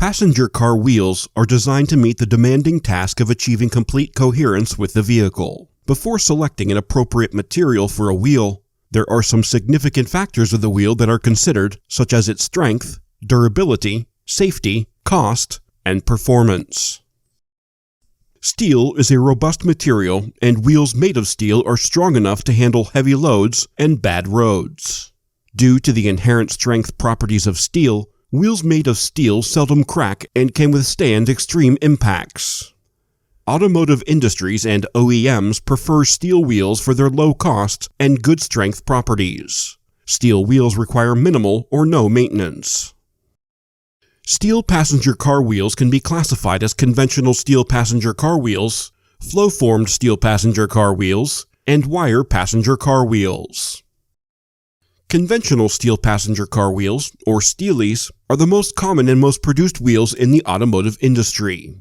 Passenger car wheels are designed to meet the demanding task of achieving complete coherence with the vehicle. Before selecting an appropriate material for a wheel, there are some significant factors of the wheel that are considered, such as its strength, durability, safety, cost, and performance. Steel is a robust material, and wheels made of steel are strong enough to handle heavy loads and bad roads. Due to the inherent strength properties of steel, wheels made of steel seldom crack and can withstand extreme impacts. Automotive industries and OEMs prefer steel wheels for their low cost and good strength properties. Steel wheels require minimal or no maintenance. Steel passenger car wheels can be classified as conventional steel passenger car wheels, flow-formed steel passenger car wheels, and wire passenger car wheels. Conventional steel passenger car wheels, or steelies, are the most common and most produced wheels in the automotive industry.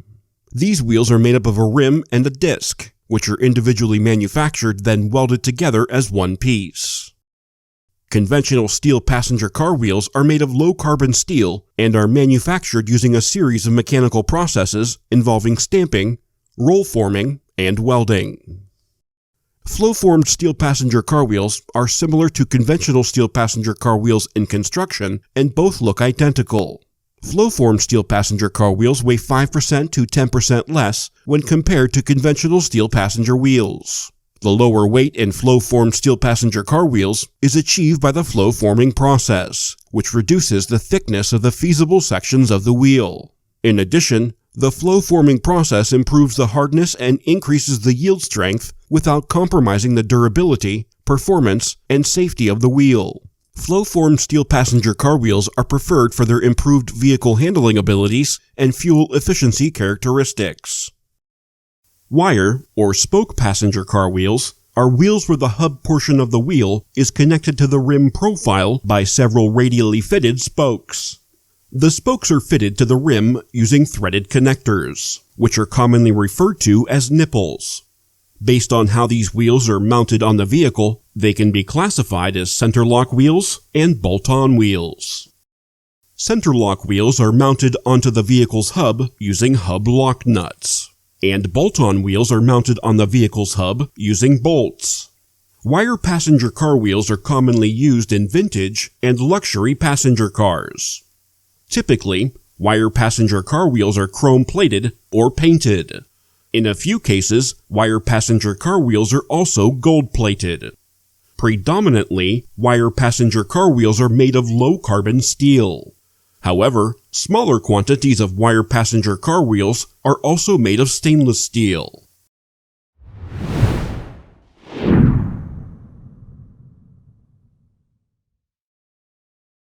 These wheels are made up of a rim and a disc, which are individually manufactured then welded together as one piece. Conventional steel passenger car wheels are made of low-carbon steel and are manufactured using a series of mechanical processes involving stamping, roll forming, and welding. Flow-formed steel passenger car wheels are similar to conventional steel passenger car wheels in construction, and both look identical. Flow-formed steel passenger car wheels weigh 5% to 10% less when compared to conventional steel passenger wheels. The lower weight in flow-formed steel passenger car wheels is achieved by the flow-forming process, which reduces the thickness of the feasible sections of the wheel. In addition, the flow-forming process improves the hardness and increases the yield strength without compromising the durability, performance, and safety of the wheel. Flow-formed steel passenger car wheels are preferred for their improved vehicle handling abilities and fuel efficiency characteristics. Wire, or spoke passenger car wheels, are wheels where the hub portion of the wheel is connected to the rim profile by several radially fitted spokes. The spokes are fitted to the rim using threaded connectors, which are commonly referred to as nipples. Based on how these wheels are mounted on the vehicle, they can be classified as center-lock wheels and bolt-on wheels. Center-lock wheels are mounted onto the vehicle's hub using hub lock nuts, and bolt-on wheels are mounted on the vehicle's hub using bolts. Wire passenger car wheels are commonly used in vintage and luxury passenger cars. Typically, wire passenger car wheels are chrome-plated or painted. In a few cases, wire passenger car wheels are also gold-plated. Predominantly, wire passenger car wheels are made of low-carbon steel. However, smaller quantities of wire passenger car wheels are also made of stainless steel.